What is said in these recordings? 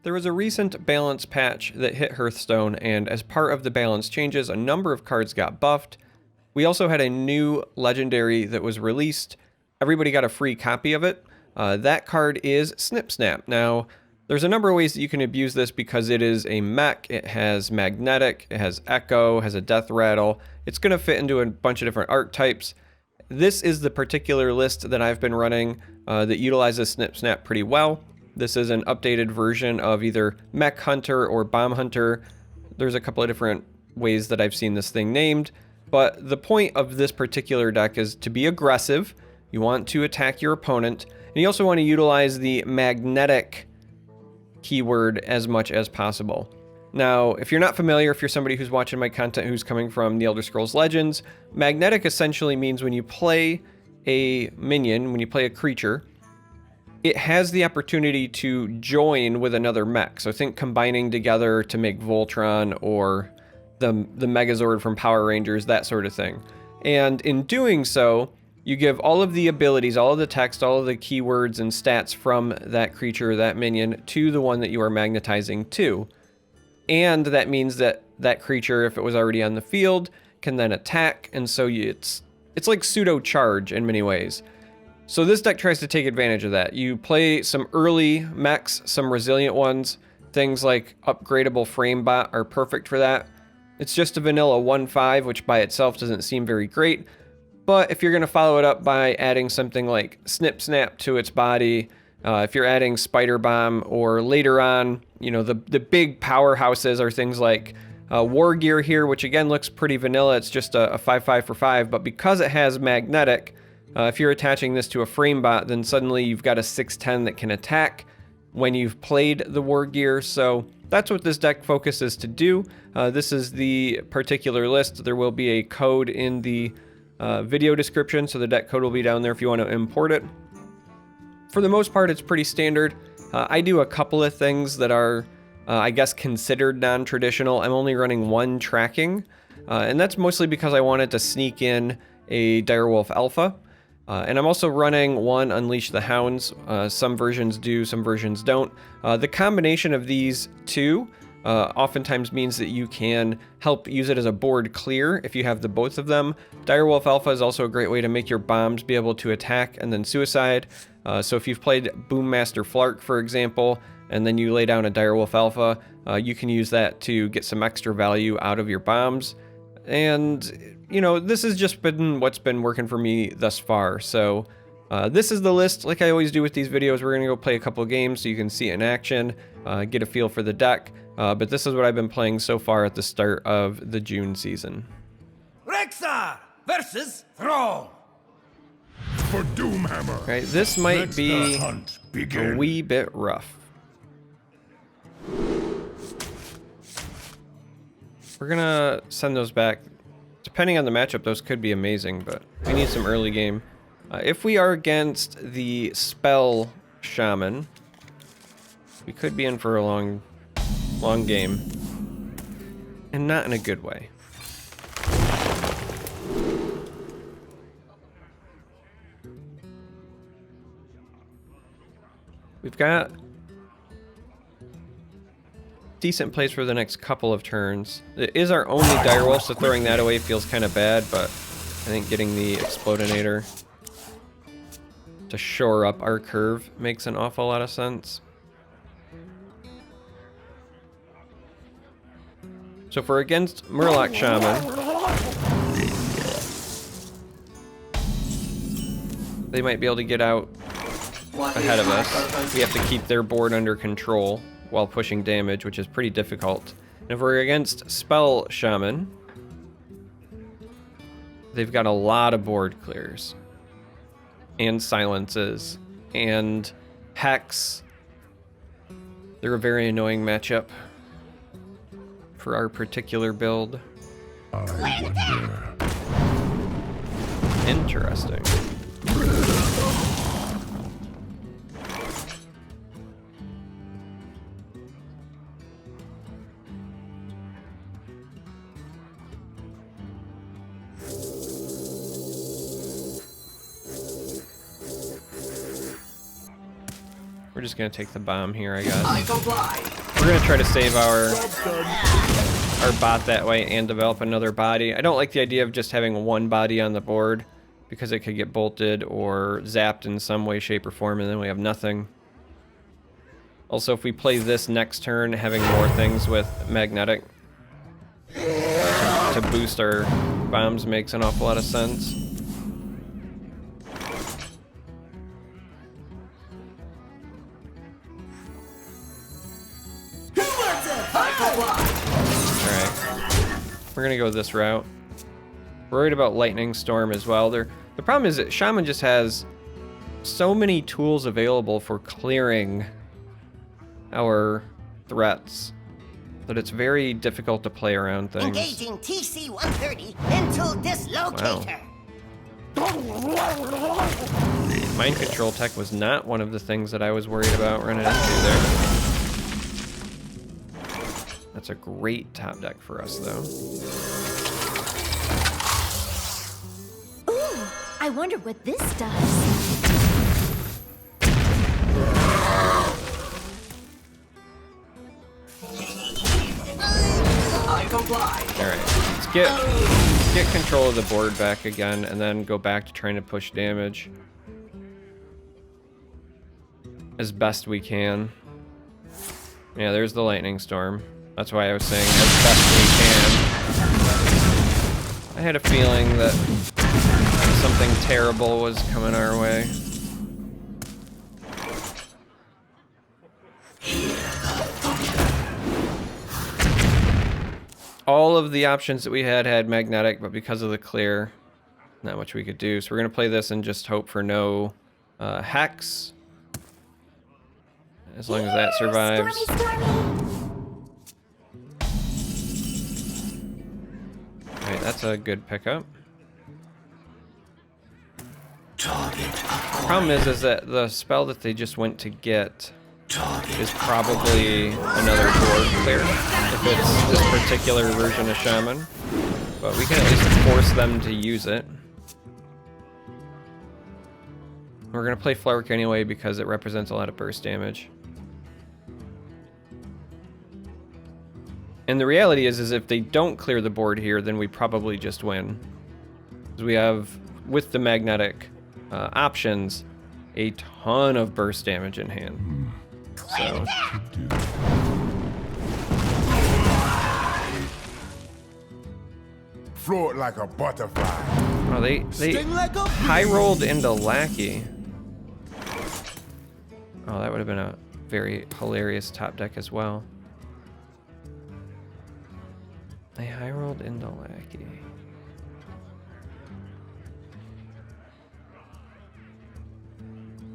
There was a recent balance patch that hit Hearthstone, and as part of the balance changes, a number of cards got buffed. We also had a new legendary that was released. Everybody got a free copy of it. That card is Snip Snap. Now, there's a number of ways that you can abuse this because it is a mech, it has magnetic, it has echo, has a death rattle. It's going to fit into a bunch of different archetypes. This is the particular list that I've been running that utilizes Snip Snap pretty well. This is an updated version of either Mech Hunter or Bomb Hunter. There's a couple of different ways that I've seen this thing named, but the point of this particular deck is to be aggressive. You want to attack your opponent, and you also want to utilize the magnetic keyword as much as possible. Now, if you're not familiar, if you're somebody who's watching my content who's coming from the Elder Scrolls Legends, magnetic essentially means when you play a minion, when you play a creature, it has the opportunity to join with another mech. So think combining together to make Voltron or the Megazord from Power Rangers, that sort of thing. And in doing so, you give all of the abilities, all of the text, all of the keywords and stats from that creature, that minion, to the one that you are magnetizing to. And that means that that creature, if it was already on the field, can then attack. And so it's like pseudo charge in many ways. So this deck tries to take advantage of that. You play some early mechs, some resilient ones. Things like upgradable Framebot are perfect for that. It's just a vanilla 1/5, which by itself doesn't seem very great. But if you're going to follow it up by adding something like Snip Snap to its body, if you're adding Spider Bomb, or later on, you know, the big powerhouses are things like War Gear here, which again looks pretty vanilla. It's just a 5/5 for 5, but because it has magnetic, if you're attaching this to a Framebot, then suddenly you've got a 6/10 that can attack when you've played the War Gear. So that's what this deck focuses to do. This is the particular list. There will be a code in the video description, so the deck code will be down there if you want to import it. For the most part, it's pretty standard. I do a couple of things that are, I guess, considered non-traditional. I'm only running one tracking, and that's mostly because I wanted to sneak in a Direwolf Alpha. And I'm also running one Unleash the Hounds. Some versions do, some versions don't. The combination of these two oftentimes means that you can help use it as a board clear if you have the both of them. Direwolf Alpha is also a great way to make your bombs be able to attack and then suicide. So if you've played Boommaster Flark, for example, and then you lay down a Direwolf Alpha, you can use that to get some extra value out of your bombs. And you know, this has just been what's been working for me thus far. So this is the list. Like I always do with these videos, we're gonna go play a couple of games so you can see it in action, get a feel for the deck. But this is what I've been playing so far at the start of the June season. Rexar versus Thrall. For Doomhammer. Right, this might be a wee bit rough. We're gonna send those back. Depending on the matchup, those could be amazing, but we need some early game. If we are against the Spell Shaman, we could be in for a long game. And not in a good way. We've got decent plays for the next couple of turns. It is our only Direwolf, so throwing that away feels kind of bad, but I think getting the Explodinator to shore up our curve makes an awful lot of sense. So if we're against Murloc Shaman, they might be able to get out ahead of us. We have to keep their board under control while pushing damage, which is pretty difficult. And if we're against Spell Shaman, they've got a lot of board clears and silences and Hex. They're a very annoying matchup for our particular build. I wonder. Interesting. We're just gonna take the bomb here, I guess. I comply. We're gonna try to save our bot that way and develop another body. I don't like the idea of just having one body on the board because it could get bolted or zapped in some way, shape, or form, and then we have nothing. Also, if we play this next turn, having more things with magnetic to boost our bombs makes an awful lot of sense. Alright. We're gonna go this route. Worried about Lightning Storm as well. The problem is that Shaman just has so many tools available for clearing our threats that it's very difficult to play around things. Engaging TC-130 into dislocator. Mind control tech was not one of the things that I was worried about running into there. That's a great top deck for us, though. Ooh, I wonder what this does. I comply. Alright, let's get control of the board back again, and then go back to trying to push damage as best we can. Yeah, there's the Lightning Storm. That's why I was saying as best we can. I had a feeling that something terrible was coming our way. All of the options that we had magnetic, but because of the clear, not much we could do. So we're going to play this and just hope for no hex. As long as that survives. Alright, that's a good pickup. Problem is that the spell that they just went to get is probably another board clear if it's this particular version of Shaman. But we can at least force them to use it. We're going to play Flark anyway because it represents a lot of burst damage. And the reality is if they don't clear the board here, then we probably just win. Because we have, with the magnetic options, a ton of burst damage in hand. So. Float like a butterfly. Oh, they high rolled into Lackey. Oh, that would have been a very hilarious top deck as well. They high rolled into Lackey.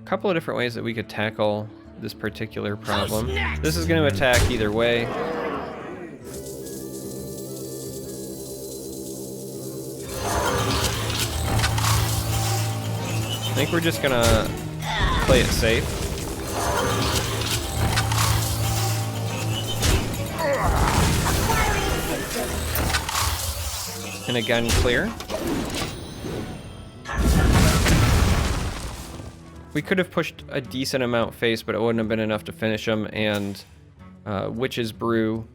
A couple of different ways that we could tackle this particular problem. This is going to attack either way. I think we're just going to play it safe. And again, clear. We could have pushed a decent amount face, but it wouldn't have been enough to finish them, and Witch's Brew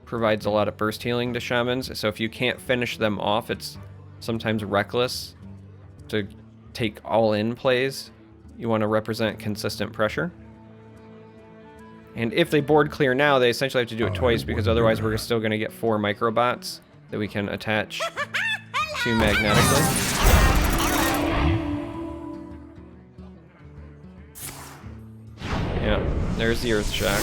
provides a lot of burst healing to Shamans, so if you can't finish them off, it's sometimes reckless to take all-in plays. You want to represent consistent pressure. And if they board clear now, they essentially have to do it twice, because otherwise we're still going to get 4 microbots that we can attach to magnetically. Yeah, there's the Earth Shock.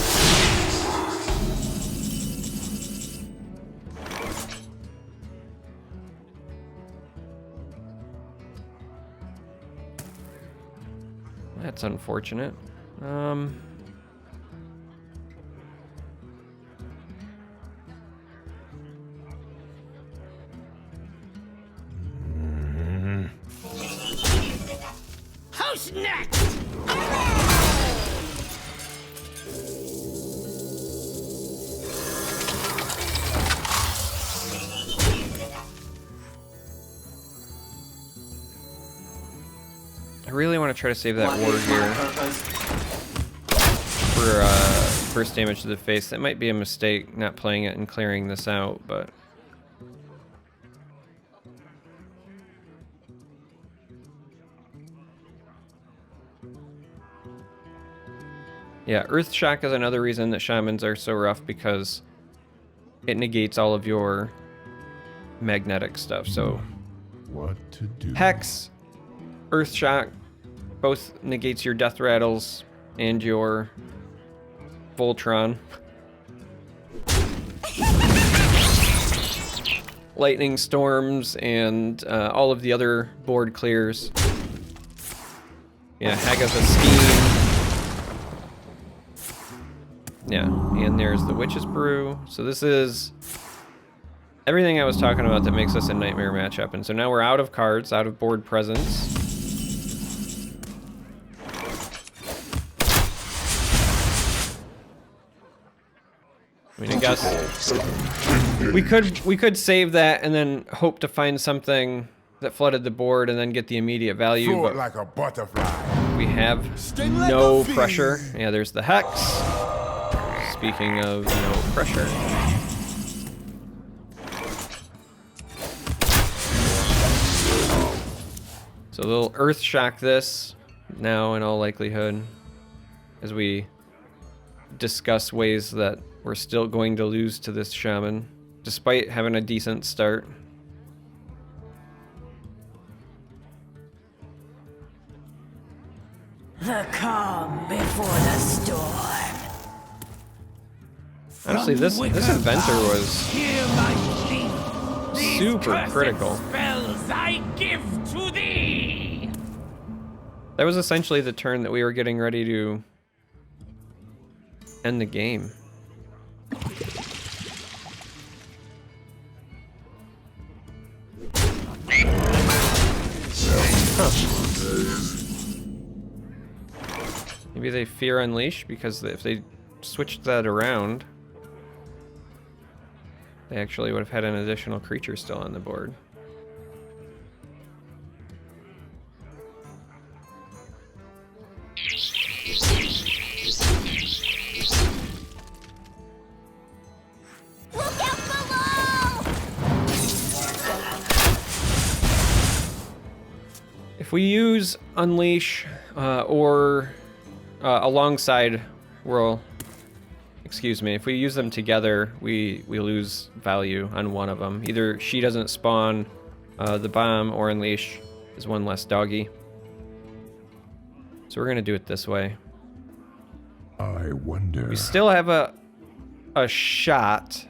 That's unfortunate. Who's next? I really want to try to save that ward here. for burst damage to the face. That might be a mistake, not playing it and clearing this out, but... Yeah, Earth Shock is another reason that Shamans are so rough, because it negates all of your magnetic stuff. So What to do? Hex, Earth Shock, both negates your Death Rattles and your Voltron. Lightning Storms and all of the other board clears. Yeah, Hagatha Scheme. Yeah, and there's the Witch's Brew. So this is everything I was talking about that makes us a nightmare matchup. And so now we're out of cards, out of board presence. I mean, I guess we could save that and then hope to find something that flooded the board and then get the immediate value. Float But like a butterfly. we have Sting like no a bee. pressure. Yeah, there's the Hex. Speaking of no pressure. So they'll Earth Shock this now in all likelihood as we discuss ways that we're still going to lose to this Shaman despite having a decent start. The calm before the storm. Honestly, this inventor was Hear my plea. These super cursed critical. Spells I give to thee. That was essentially the turn that we were getting ready to end the game. Maybe they fear Unleash, because if they switched that around, they actually would have had an additional creature still on the board. Look out below! If we use Unleash or alongside Whirl, excuse me, if we use them together, we lose value on one of them. Either she doesn't spawn the bomb, or Unleash is one less doggy. So we're gonna do it this way. I wonder. We still have a shot,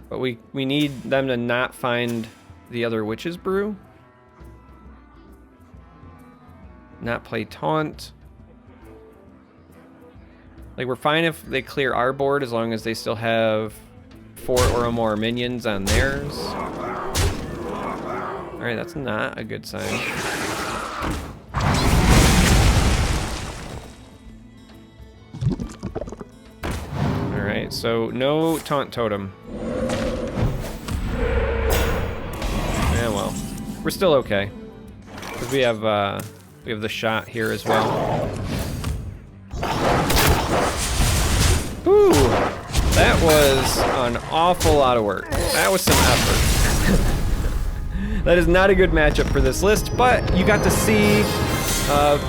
but we need them to not find the other Witch's Brew. Not play Taunt. Like, we're fine if they clear our board as long as they still have 4 or more minions on theirs. Alright, that's not a good sign. Alright, so no Taunt Totem. Yeah, well, we're still okay. Because we have the shot here as well. Ooh, that was an awful lot of work. That was some effort. That is not a good matchup for this list, but you got to see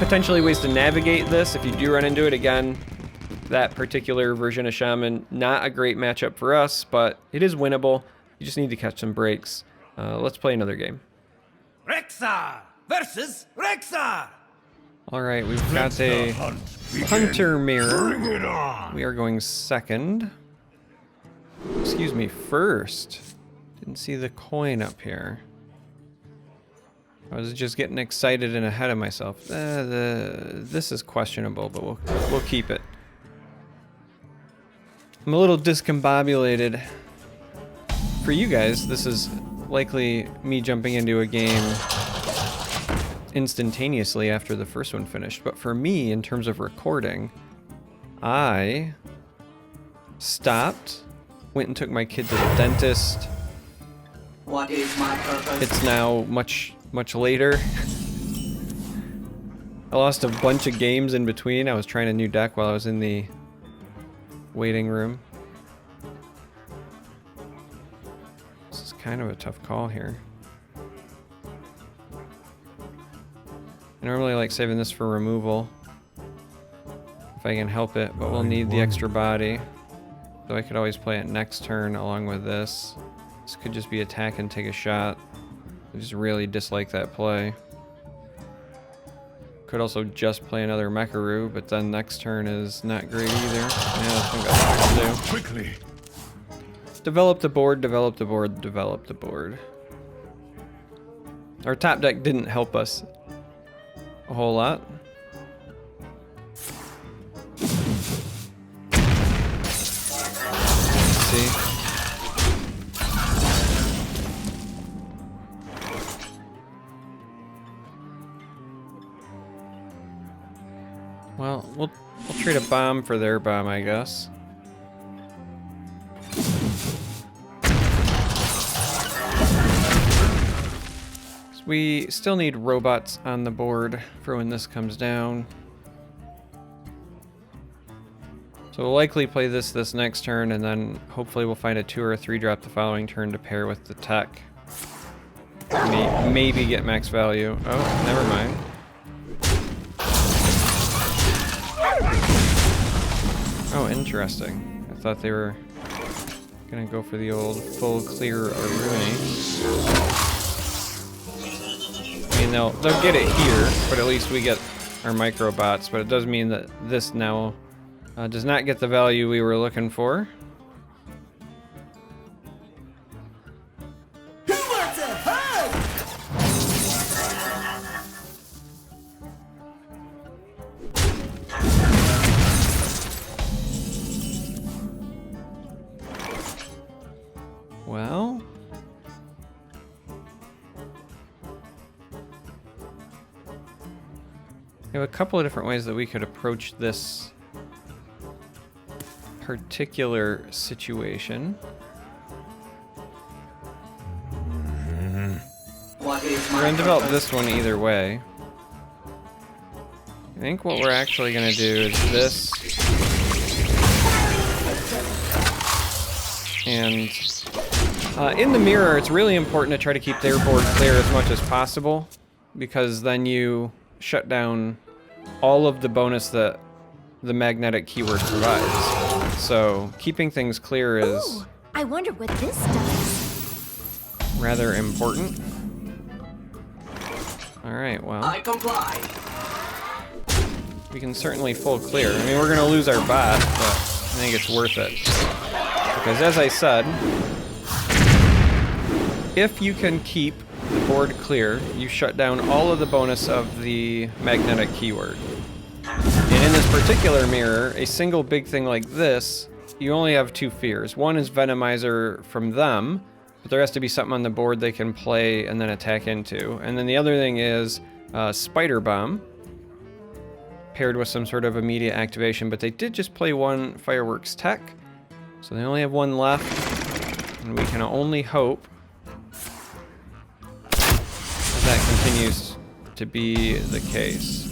potentially ways to navigate this if you do run into it again. That particular version of Shaman, not a great matchup for us, but it is winnable. You just need to catch some breaks. Let's play another game. Rexar versus Rexar. All right, we've got a Hunter Mirror. Bring it on. We are going second. Excuse me, first. Didn't see the coin up here. I was just getting excited and ahead of myself. This is questionable, but we'll keep it. I'm a little discombobulated. For you guys, this is likely me jumping into a game instantaneously after the first one finished, but for me, in terms of recording, I stopped, went and took my kid to the dentist. What is my purpose? It's now much later. I lost a bunch of games in between. I was trying a new deck while I was in the waiting room. This is kind of a tough call here. I normally like saving this for removal, if I can help it, but we'll need the extra body. So I could always play it next turn along with this. This could just be attack and take a shot. I just really dislike that play. Could also just play another Mecharoo, but then next turn is not great either. Yeah, I think that's what I'll do. Quickly. Develop the board, develop the board, develop the board. Our top deck didn't help us a whole lot. See? Well, we'll trade a bomb for their bomb, I guess. So we still need robots on the board for when this comes down. So we'll likely play this next turn, and then hopefully we'll find a 2 or a 3 drop the following turn to pair with the tech. Maybe get max value. Oh, never mind. Oh, interesting. I thought they were gonna go for the old full clear Aruni. I mean, they'll get it here, but at least we get our microbots. But it does mean that this now does not get the value we were looking for. Well, we have a couple of different ways that we could approach this particular situation. What is We're my gonna develop purpose? this one either way. I think what we're actually gonna do is this. And in the mirror, it's really important to try to keep their board clear as much as possible, because then you shut down all of the bonus that the magnetic keyword provides. So keeping things clear is Ooh, I wonder what this does. rather important. Alright, well, I comply. we can certainly full clear. I mean, we're gonna lose our bot, but I think it's worth it. Because as I said, if you can keep the board clear, you shut down all of the bonus of the magnetic keyword. And in this particular mirror, a single big thing like this, you only have 2 fears. One is Venomizer from them, but there has to be something on the board they can play and then attack into. And then the other thing is Spider Bomb, paired with some sort of immediate activation, but they did just play 1 Fireworks Tech, so they only have 1 left, and we can only hope that continues to be the case.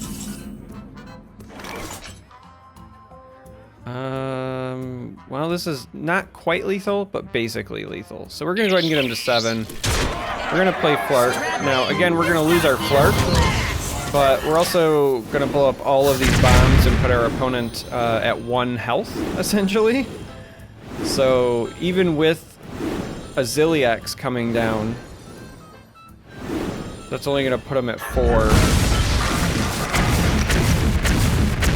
Well, this is not quite lethal, but basically lethal. So we're gonna go ahead and get him to 7. We're gonna play Flark. Now, again, we're gonna lose our Flark, but we're also gonna blow up all of these bombs and put our opponent at 1 health, essentially. So even with a Zilliax coming down, that's only gonna put him at 4.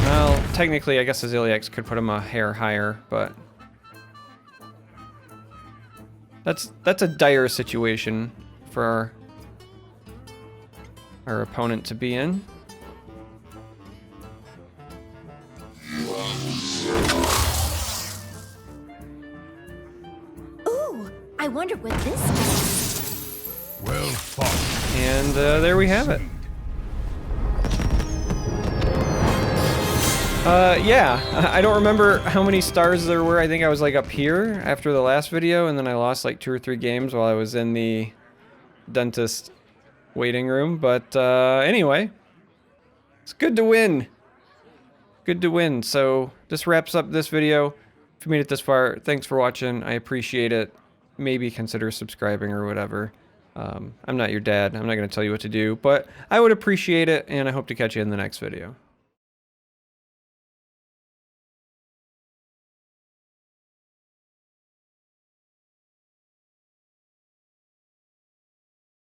Well, technically, I guess the Zilliax could put him a hair higher, but that's a dire situation for our opponent to be in. Ooh, I wonder what this does. Well fought. And there we have it. Yeah, I don't remember how many stars there were. I think I was like up here after the last video, and then I lost like 2 or 3 games while I was in the dentist waiting room. But anyway, it's good to win. Good to win. So this wraps up this video. If you made it this far, thanks for watching. I appreciate it. Maybe consider subscribing or whatever. I'm not your dad. I'm not going to tell you what to do, but I would appreciate it, and I hope to catch you in the next video.